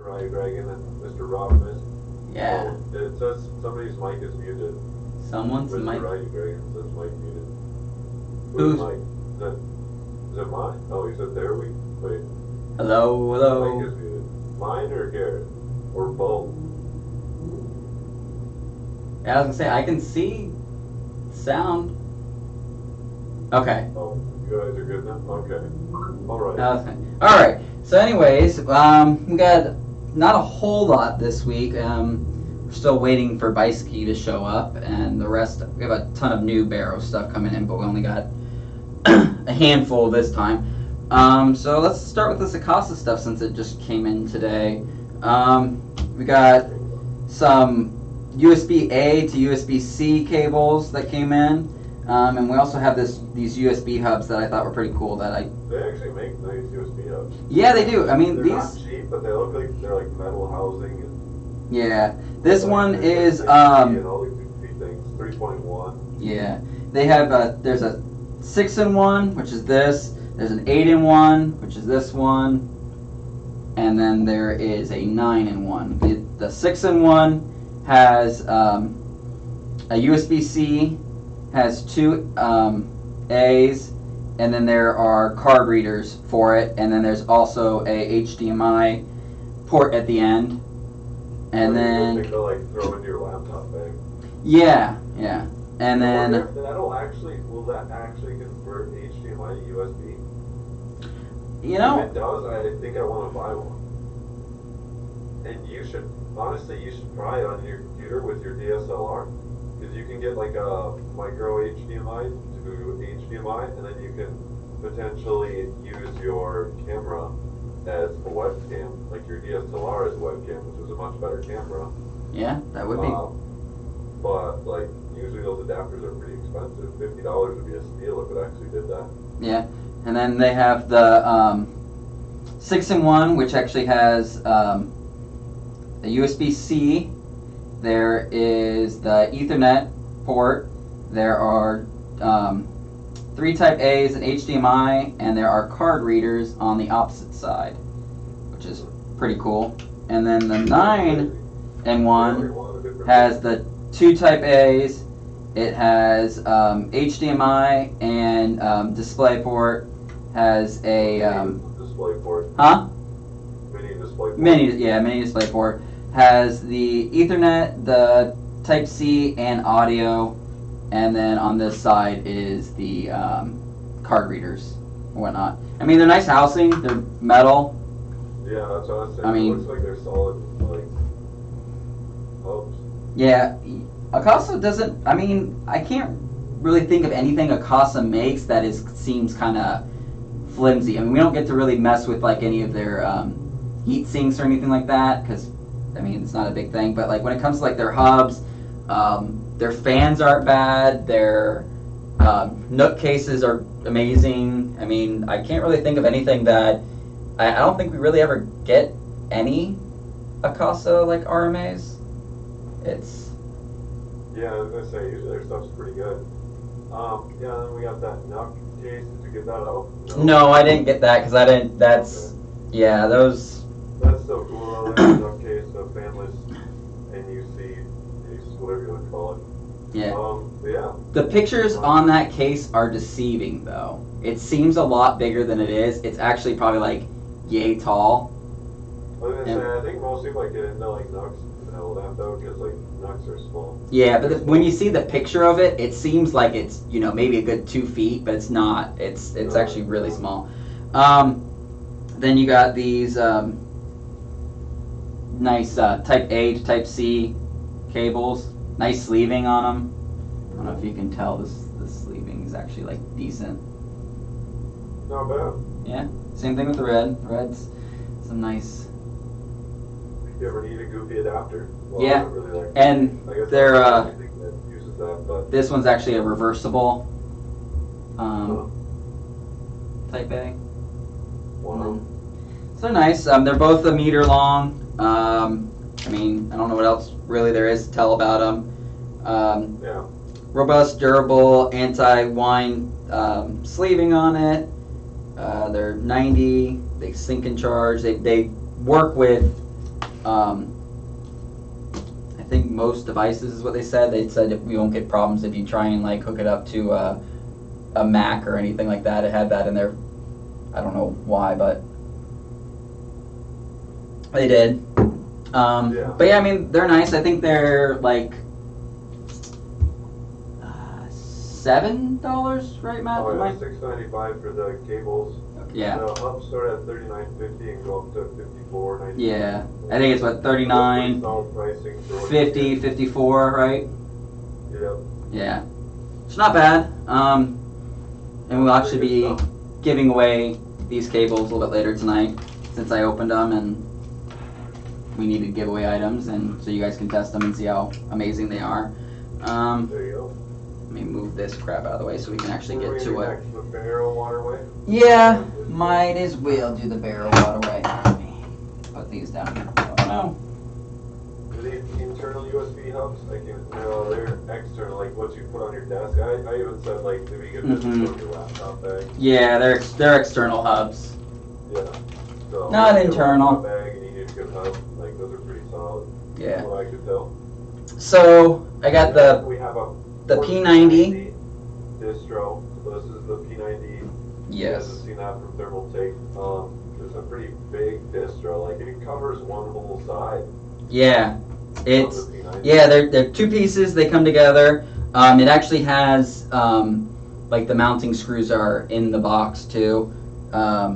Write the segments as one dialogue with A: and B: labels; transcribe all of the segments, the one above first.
A: Rye Dragon and Mr. Robinus.
B: Yeah.
A: Oh, it says somebody's mic is muted.
B: Someone's
A: Mr.
B: mic.
A: Rye Dragon says mic muted.
B: Who's?
A: Mic? Is it mine? Oh, he said there we. Wait.
B: Hello, hello.
A: Mic is muted. Mine or Garrett? Or both?
B: Yeah, I was gonna say I can see sound. Okay.
A: Oh, you guys are good now? Okay. Alright.
B: Okay. Alright. So anyways, we got not a whole lot this week. We're still waiting for Bicycle to show up, and the rest, we have a ton of new Barrow stuff coming in, but we only got a handful this time. So let's start with this Acasa stuff since it just came in today. We got some USB-A to USB-C cables that came in, and we also have these USB hubs that I thought were pretty cool.
A: They actually make nice USB hubs.
B: Yeah, they do. I mean,
A: they're
B: these
A: not cheap, but they look like they're like metal housing. And
B: yeah, this one is
A: and all these things. 3.1.
B: Yeah, they have there's a 6-in-1, which is this. There's an 8-in-1, which is this one, and then there is a 9-in-1. The 6-in-1 has a USB-C, has two A's, and then there are card readers for it, and then there's also a HDMI port at the end, and then
A: they go like throw into your laptop bag.
B: yeah, and then
A: Will that actually convert HDMI to USB?
B: you know.
A: If it does, I think I want to buy one. And you should try it on your computer with your DSLR, because you can get like a micro HDMI to HDMI, and then you can potentially use your camera as a webcam, like your DSLR as a webcam, which is a much better camera.
B: Yeah, that would be.
A: But like usually those adapters are pretty expensive. $50 would be a steal if it actually did that.
B: Yeah, and then they have the 6-in-1, which actually has a USB-C. There is the Ethernet port. There are 3 Type A's and HDMI, and there are card readers on the opposite side, which is pretty cool. And then the 9-in-1 has the 2 Type A's. It has HDMI and DisplayPort. Has a
A: DisplayPort.
B: Huh?
A: Mini DisplayPort.
B: Mini DisplayPort. Has the Ethernet, the Type C, and audio, and then on this side is the card readers and whatnot. I mean, they're nice housing. They're metal.
A: Yeah, that's what I was saying.
B: I mean,
A: it looks like they're solid, like hubs.
B: Yeah, Acasa doesn't. I mean, I can't really think of anything Acasa makes that seems kind of flimsy. I mean, we don't get to really mess with like any of their heat sinks or anything like that because, I mean, it's not a big thing. But like when it comes to like their hubs, their fans aren't bad. Their Nook cases are amazing. I mean, I can't really think of anything that I don't think we really ever get any Acasa like RMAs. It's
A: Yeah, I was gonna say usually their stuff's pretty good. Yeah, then we got that Nook case. Did you get that out?
B: no, I didn't get that because I didn't. That's yeah, those.
A: That's so cool. Though. That Nook case, the fanless NUC case, whatever you want to call it.
B: Yeah.
A: Yeah.
B: The pictures on that case are deceiving, though. It seems a lot bigger than it is. It's actually probably like yay tall.
A: I was gonna say, I think most people like get into like Nooks and all that though, because like Nooks are small.
B: Yeah, but when you see the picture of it, it seems like it's maybe a good 2 feet, but it's not. It's actually really small. Then you got these nice Type A to Type C cables. Nice sleeving on them. I don't know if you can tell this sleeving is actually like decent.
A: Not bad.
B: Yeah. Same thing with the red. The red's some nice.
A: If you ever need a goofy adapter. Well,
B: Yeah.
A: I don't really like
B: And
A: I guess
B: they're
A: anything that uses that, but
B: this one's actually a reversible Type A.
A: wow.
B: So they're nice. They're both 1 meter long. I mean, I don't know what else really there is to tell about them.
A: Yeah.
B: Robust, durable, anti-wind sleeving on it. They're 90. They sink and charge. They work with I think most devices is what they said. They said if we won't get problems if you try and like hook it up to a Mac or anything like that. It had that in there. I don't know why, but they did. But yeah, I mean they're nice. I think they're like $7, right, Matt?
A: Oh yeah, $6.95 for the cables.
B: Yeah.
A: The hubs start at $39.50 and go up to $54.90.
B: Yeah, I think it's what 39,
A: solid pricing for
B: 50, 54, right?
A: Yep.
B: Yeah, it's not bad. And we'll actually be giving away these cables a little bit later tonight, since I opened them and we needed giveaway items, and so you guys can test them and see how amazing they are.
A: There you go.
B: Let me move this crap out of the way so we can actually get to it.
A: Next to the barrel waterway.
B: Yeah, might as well do the barrel waterway. Let me put these down here. Oh no.
A: Are these internal USB hubs? No, they're external, like what you put on your desk. I even said like maybe you could put this on your laptop bag.
B: Yeah, they're external hubs.
A: Yeah. So
B: Not
A: if you have a
B: internal.
A: laptop bag and you need a good hub, like those are pretty solid.
B: Yeah.
A: From what I could tell.
B: So I got
A: We have
B: the P90.
A: distro. So this is the P90. You guys have
B: Yes.
A: seen that from Thermal Take. It's a pretty big distro. Like it covers one whole side.
B: Yeah. It's
A: of the P90.
B: yeah. They're two pieces. They come together. It actually has like the mounting screws are in the box too.
A: Yeah.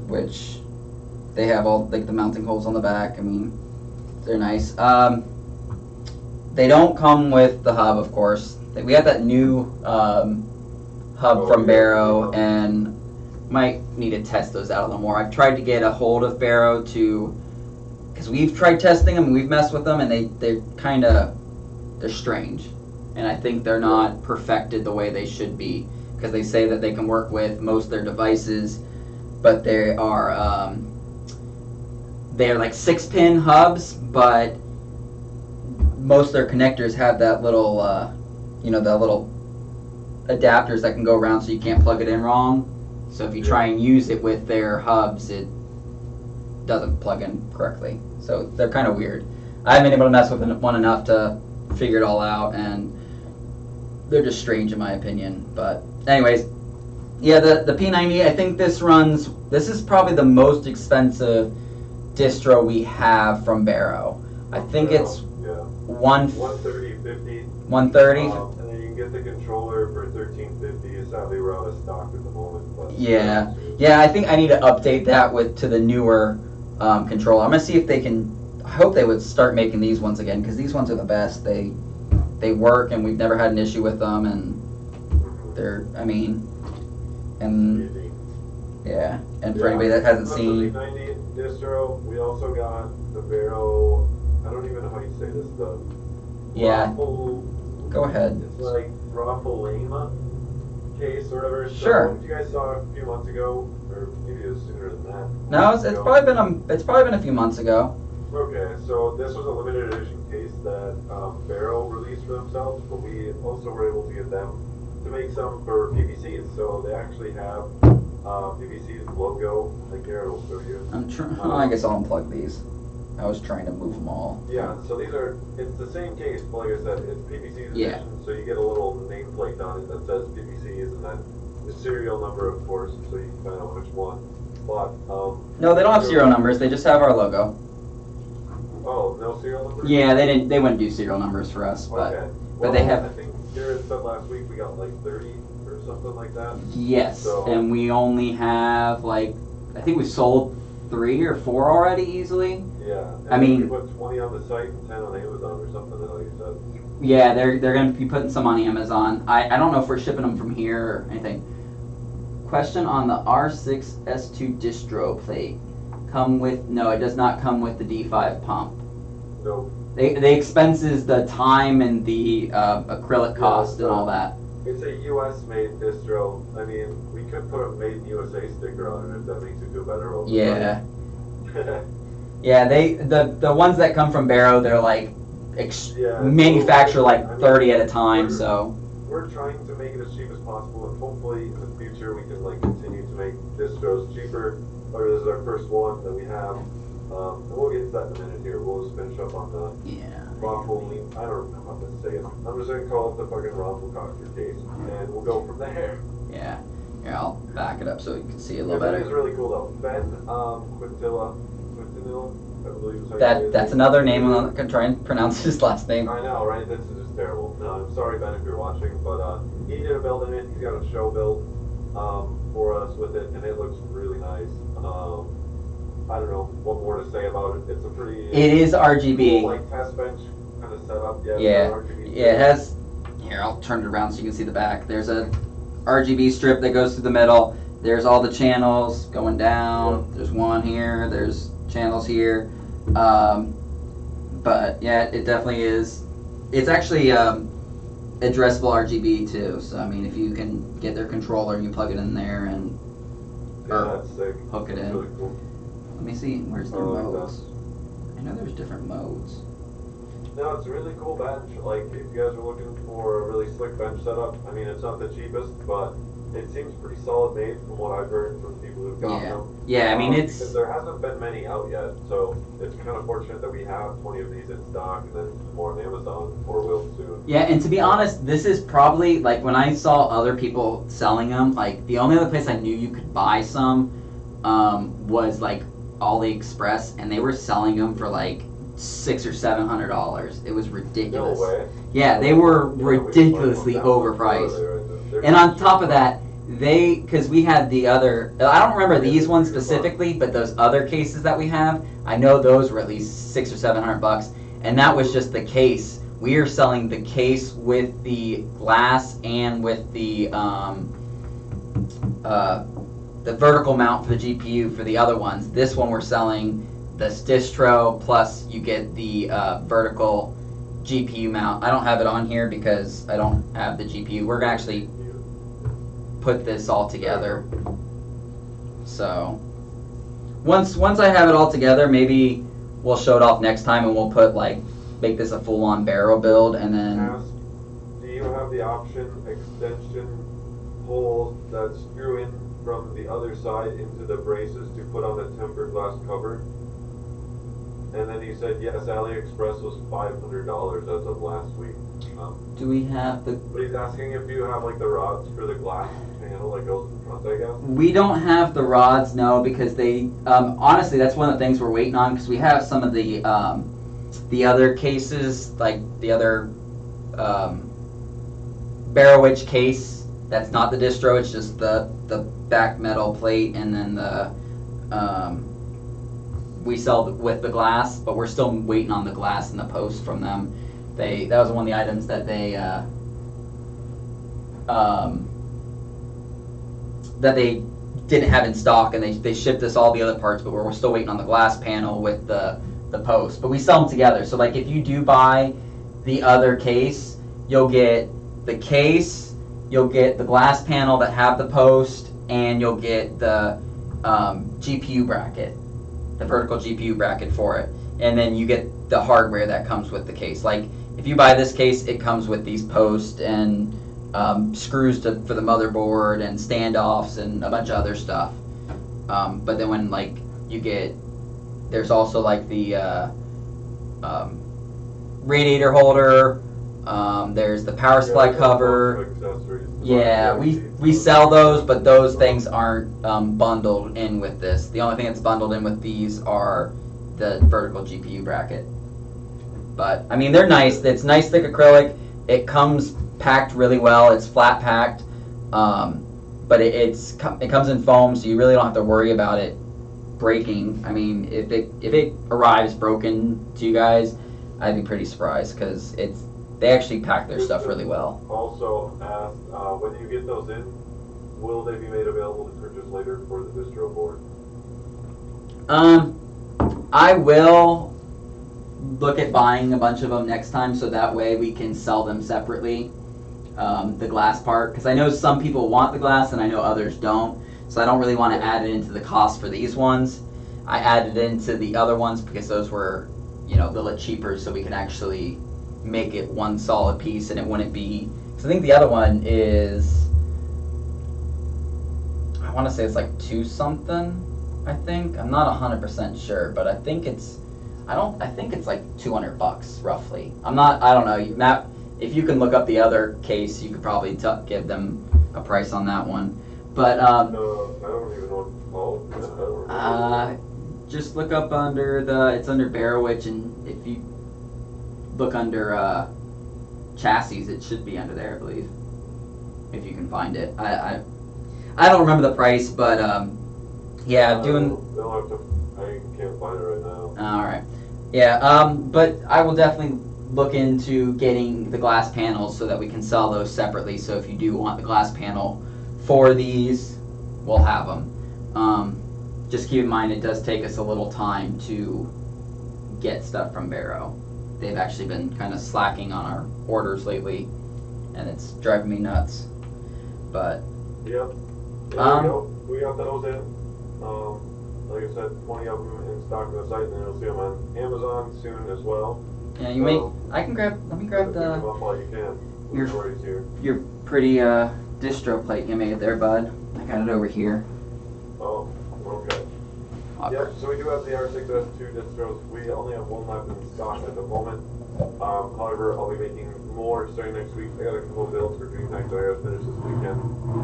B: Which they have all like the mounting holes on the back. I mean, they're nice. They don't come with the hub, of course. We have that new hub from Barrow, and might need to test those out a little more. I've tried to get a hold of Barrow because we've tried testing them, and we've messed with them, and they're strange, and I think they're not perfected the way they should be, because they say that they can work with most of their devices, but they're like 6-pin hubs, but most of their connectors have that little, that little adapters that can go around so you can't plug it in wrong. So if you try and use it with their hubs, it doesn't plug in correctly. So they're kind of weird. I haven't been able to mess with one enough to figure it all out, and they're just strange in my opinion. But anyways, yeah, the P90, I think this is probably the most expensive distro we have from Barrow. I think it's
A: $130.50.
B: 130.
A: And then you can get the controller for $13.50. It's sadly we're out of stock at the moment. But
B: Yeah, I think I need to update that to the newer controller. I'm gonna see if they can. I hope they would start making these ones again, because these ones are the best. They work, and we've never had an issue with them, and and for anybody that hasn't seen.
A: The P90 distro, we also got the Barrow. I don't even know how you say this. The
B: Go ahead.
A: It's like Raffalema case or whatever.
B: Sure.
A: So, you guys saw a few months ago, or maybe it was sooner than that.
B: No, it's probably been a few months ago.
A: Okay, so this was a limited edition case that Barrow released for themselves, but we also were able to get them to make some for PPCs. So they actually have PPC's logo. Like here, it'll show you.
B: I guess I'll unplug these. I was trying to move them all.
A: Yeah, so it's the same case, but like I said, it's PPC's
B: Yeah.
A: edition, so you get a little nameplate on it that says PPCs, and then the serial number, of course, so you can find out which one. But,
B: No, they don't have serial numbers, they just have our logo.
A: Oh, no serial numbers?
B: Yeah, they wouldn't do serial numbers for us, but
A: Okay.
B: but they have.
A: I think Jared said last week we got like 30 or something like that.
B: Yes,
A: So,
B: and we only have I think we've sold 3 or 4 already easily.
A: Yeah.
B: I mean,
A: we put 20 on the site and 10 on Amazon or something, like you said.
B: Yeah, they're going to be putting some on Amazon. I don't know if we're shipping them from here or anything. Question on the R6S2 distro plate. No, it does not come with the D5 pump.
A: Nope.
B: The expenses, the time, and the acrylic cost and all that.
A: It's a U.S.-made distro. I mean, we could put a Made in USA sticker on it if that makes you feel better.
B: Yeah. Yeah, the ones that come from Barrow, they're manufacture 30 at a time, so.
A: We're trying to make it as cheap as possible, and hopefully in the future we can continue to make distros cheaper. Or this is our first one that we have. And we'll get to that in a minute here. We'll just finish up on the
B: Yeah.
A: Raffle. I don't know how to say it. I'm just gonna call it the fucking Raffle Cocker case, and we'll go from there.
B: Yeah. Here, I'll back it up so you can see it a little
A: That
B: better.
A: is really cool though. Ben Quintilla, I believe is how you say his
B: That's
A: name.
B: another name. I'm gonna try and pronounce his last name.
A: I know, right? This is just terrible. No, I'm sorry, Ben, if you're watching, but he did a build in it. He's got a show build for us with it, and it looks really nice. I don't know what more to say about it. It's a pretty.
B: It is RGB.
A: Cool, like test bench kind of setup. Yeah.
B: Yeah.
A: RGB
B: Yeah. It has. Here, I'll turn it around so you can see the back. There's a RGB strip that goes through the middle. There's all the channels going down. There's one here. There's channels here. But yeah, it definitely is. It's actually addressable RGB too. So I mean, if you can get their controller, you plug it in there and
A: Yeah, that's sick.
B: hook it
A: That's
B: in.
A: really cool.
B: Let me see. Where's their
A: I like
B: modes? I know there's different modes.
A: No, it's a really cool bench. Like, if you guys are looking for a really slick bench setup, I mean, it's not the cheapest, but it seems pretty solid made from what I've heard from people who've got
B: Yeah.
A: them.
B: Yeah, I mean,
A: Because
B: it's
A: there hasn't been many out yet, so it's kind of fortunate that we have 20 of these in stock, and then more on Amazon, or will soon.
B: yeah. And to be honest, this is probably like when I saw other people selling them. Like the only other place I knew you could buy some was like AliExpress, and they were selling them for like $600 or $700. It was
A: No
B: ridiculous.
A: way.
B: Yeah, they were
A: Yeah, we can find
B: ridiculously
A: one down
B: overpriced.
A: there, right there. They're
B: And
A: not
B: on top
A: cheap.
B: of that, because we had the other, I don't remember these ones specifically, but those other cases that we have, I know those were at least $600 or $700, and that was just the case. We are selling the case with the glass and with the vertical mount for the GPU for the other ones. This one we're selling this distro plus you get the vertical GPU mount. I don't have it on here because I don't have the GPU. We're gonna actually put this all together. So once I have it all together, maybe we'll show it off next time and we'll put make this a full-on barrel build and then
A: Ask, do you have the option extension holes that screw in from the other side into the braces to put on a tempered glass cover? And then he said, yes, AliExpress was $500 as of last week.
B: do we have the
A: But he's asking if you have like the rods for the glass panel that goes in front, I guess.
B: we don't have the rods, no, because they honestly that's one of the things we're waiting on because we have some of the other cases, like the other barrel witch case that's not the distro, it's just the back metal plate and then the we sell with the glass, but we're still waiting on the glass and the post from them. That was one of the items that they didn't have in stock, and they shipped us all the other parts, but we're still waiting on the glass panel with the post. But we sell them together. So like if you do buy the other case, you'll get the case, you'll get the glass panel that have the post, and you'll get the GPU bracket, the vertical GPU bracket for it. And then you get the hardware that comes with the case. Like if you buy this case, it comes with these posts and screws for the motherboard and standoffs and a bunch of other stuff. But then when you get, there's also the radiator holder. There's the power supply
A: there's a
B: cover.
A: bunch of accessories to
B: Yeah,
A: buy.
B: we sell those, but those things aren't bundled in with this. The only thing that's bundled in with these are the vertical GPU bracket. But I mean, they're nice. It's nice thick acrylic. It comes packed really well. It's flat packed, but it comes in foam, so you really don't have to worry about it breaking. I mean, if it arrives broken to you guys, I'd be pretty surprised because they actually pack their stuff really well.
A: Also asked, when you get those in, will they be made available to purchase later for the distro board?
B: I will look at buying a bunch of them next time, so that way we can sell them separately. The glass part, because I know some people want the glass and I know others don't, so I don't really want to add it into the cost for these ones. I added it into the other ones because those were, a little cheaper, so we can actually make it one solid piece and it wouldn't be. Because I think the other one is, I want to say it's like 2 something. I think I'm not 100% sure, but I think it's I think it's like $200 roughly. I don't know. Matt, if you can look up the other case, you could probably give them a price on that one. But
A: I don't even know what it's called. Yeah, I don't remember.
B: just look up it's under Barrowitch, and if you look under chassis, it should be under there, I believe, if you can find it. I don't remember the price, but yeah, doing.
A: I can't find it right now.
B: All right. Yeah, but I will definitely look into getting the glass panels so that we can sell those separately. So if you do want the glass panel for these, we'll have them. Just keep in mind it does take us a little time to get stuff from Barrow. They've actually been kind of slacking on our orders lately, and it's driving me nuts. But
A: yeah, there we go. We got those in. Like I said, 20 of them in stock on the site, and then you'll see them on Amazon soon as well.
B: Yeah, you may. Let me grab your pretty distro plate you made there, bud. I got it over here.
A: Oh, okay. Yeah, so we do have the R6S2 distros. We only have one left in stock at the moment. However, I'll be making more starting next week. I got a couple of builds for Dream Tank that I gotta finish this weekend.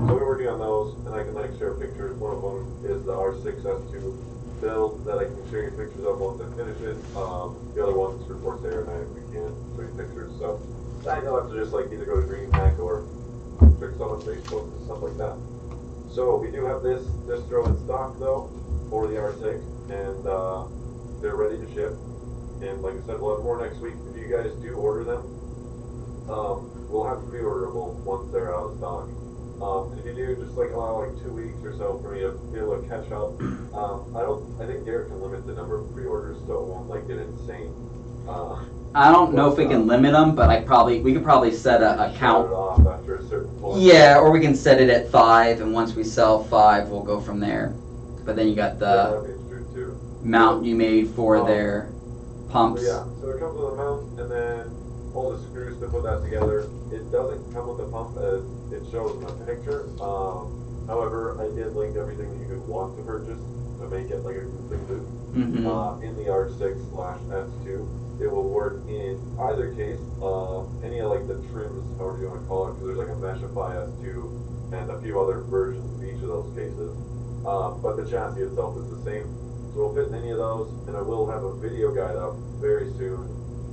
A: So we're working on those, and I can share pictures. One of them is the R6S2 build that I can show you pictures of once I finish it. The other one's for Corsair, and we can't show you pictures. So that you'll have to just either go to Dream Tank or check us out on Facebook and stuff like that. So we do have this distro in stock though for the R6, and they're ready to ship. And like I said, we'll have more next week. If you guys do order them, we'll have pre-orderable once they're out of stock. And if you do, just allow 2 weeks or so for me to be able to catch up. I think Garrett can limit the number of pre-orders so it won't get insane.
B: I don't know if we can limit them, but we could probably set a count.
A: Shut it off after a certain point.
B: Yeah, or we can set it at 5, and once we sell 5, we'll go from there. But then you got the mount you made for their pumps.
A: So yeah, so it comes with a mount, and then all the screws to put that together. It doesn't come with a pump as it shows in the picture. However, I did link everything that you could want to purchase to make it like a complete loop. In the R6/S2. It will work in either case, any of the trims, however you want to call it, because there's a Meshify S2 and a few other versions of each of those cases. But the chassis itself is the same. So we'll fit in any of those, and I will have a video guide up very soon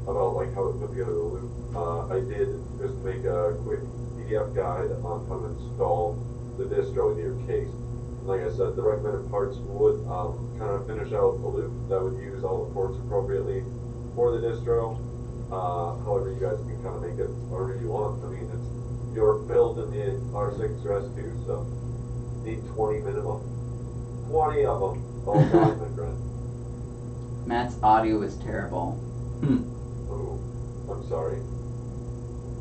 A: about how to put together the loop. I did just make a quick PDF guide on how to install the distro into your case. And like I said, the recommended parts would kind of finish out a loop that would use all the ports appropriately for the distro. However, you guys can kind of make it however you want. I mean, it's your build in the R6 or S2, so need 20 minimum. 20 of them. All time, my friend.
B: Matt's audio is terrible.
A: Oh, I'm sorry.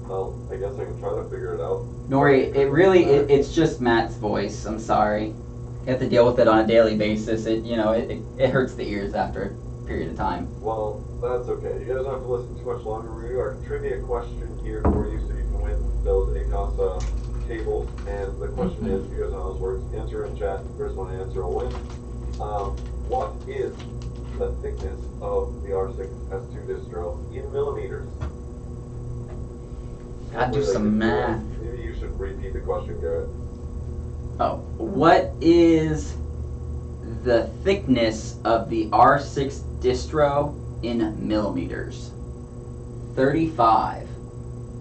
A: Well, I guess I can try to figure it out.
B: Nori, it's just Matt's voice. I'm sorry. You have to deal with it on a daily basis. It hurts the ears after a period of time.
A: Well, that's okay. You guys don't have to listen too much longer. We do our trivia question here for you so you can win those ACOS cables. And the question is, you guys know how this works, answer in chat. The first one to answer will win. What is the thickness of the R6S2 distro in millimeters?
B: Gotta do some math.
A: Maybe you should repeat the question, Garrett.
B: Oh, what is the thickness of the R6 distro in millimeters? 35.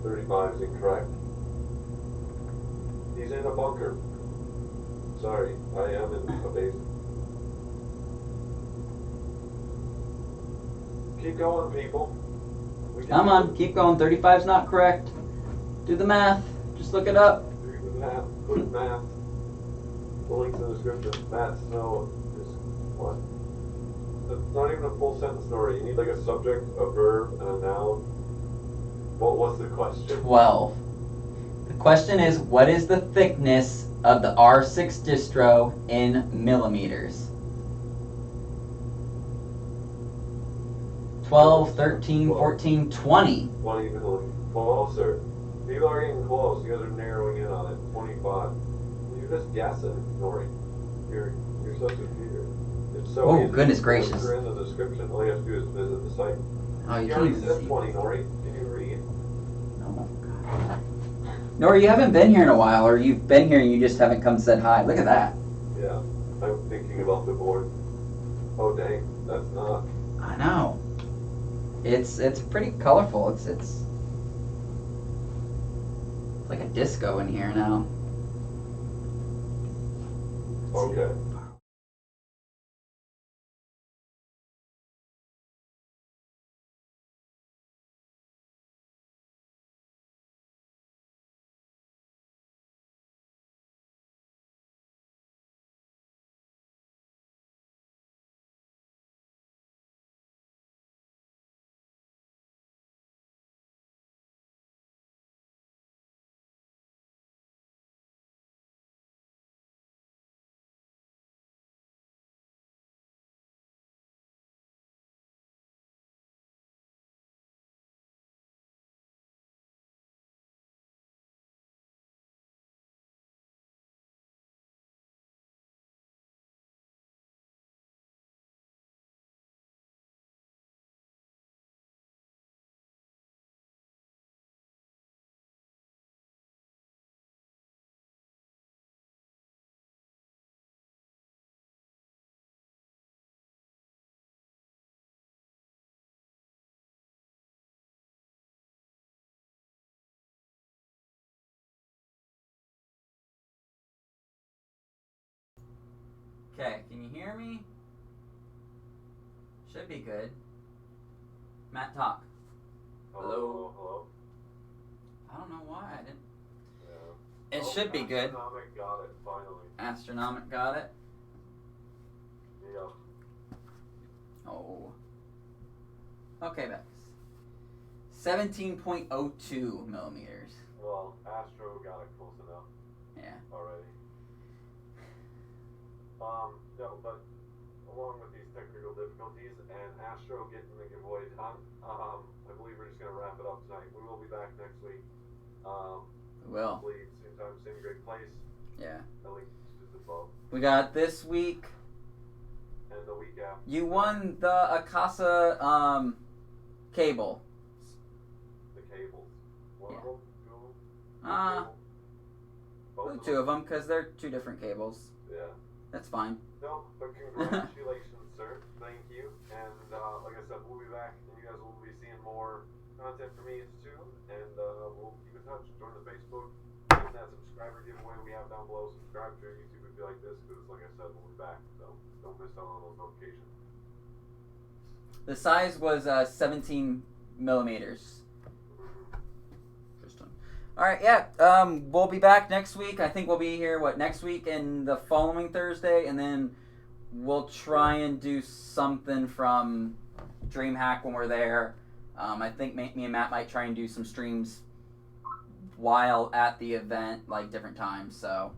A: 35 is incorrect. He's in a bunker. Sorry, I am in a base. Keep going, people.
B: Come on, keep going. 35 is not correct. Do the math. Just look it up.
A: Do the math. Put math. The link's in the description. Math, Snow is what? It's not even a full sentence story. You need a subject, a verb, and a noun. What was the question?
B: 12. The question is, what is the thickness of the R6 distro in millimeters? 12, 13, 14, 20.
A: 20 millimeters. Closer. People are getting close. You guys are narrowing in on it. 25. You're just guessing, Nori. You're such a cheater. It's so
B: Oh,
A: easy.
B: goodness
A: The links
B: gracious.
A: are in the description. All you have to do is visit the site.
B: Oh, you
A: He
B: can't
A: already
B: even
A: said
B: see.
A: 20, Nori. Can you read?
B: Oh, God. Nora, you haven't been here in a while, or you've been here and you just haven't come said hi. Look at that.
A: Yeah. I'm thinking about the board. Oh, dang. That's not.
B: I know. It's pretty colorful. It's like a disco in here now. Let's see.
A: Okay.
B: Okay, can you hear me? Should be good. Matt, talk. Hello?
A: Hello?
B: I don't know why I didn't.
A: Yeah.
B: It should be good.
A: Astronomic got it, finally.
B: Astronomic got it.
A: Yeah.
B: Oh. Okay, Bex. 17.02 millimeters.
A: Well, Astro got it close enough
B: Yeah.
A: already. No, but along with these technical difficulties and Astro getting the giveaway done, I believe we're just going to wrap it up tonight. We will be back next week.
B: We will.
A: Hopefully, same time, same great place.
B: Yeah.
A: The link is above.
B: We got this week.
A: And the week after.
B: You won the Akasa cable.
A: The cables. One
B: Yeah.
A: of them? Two of them? Both
B: Two of them, because they're two different cables.
A: Yeah.
B: That's fine.
A: No, but congratulations, sir. Thank you. And like I said, we'll be back, and you guys will be seeing more content from me too. And we'll keep in touch. Join the Facebook. Join that subscriber giveaway we have down below. Subscribe to YouTube if you like this, because like I said, we'll be back. So don't miss out on those notifications.
B: The size was 17 millimeters. All right, yeah. We'll be back next week. I think we'll be here next week and the following Thursday, and then we'll try and do something from DreamHack when we're there. I think me and Matt might try and do some streams while at the event, like different times. So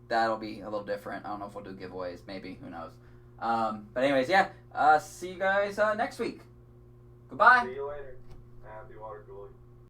B: that'll be a little different. I don't know if we'll do giveaways. Maybe, who knows. But anyways, yeah. See you guys next week. Goodbye.
A: See you later. Happy water cooling.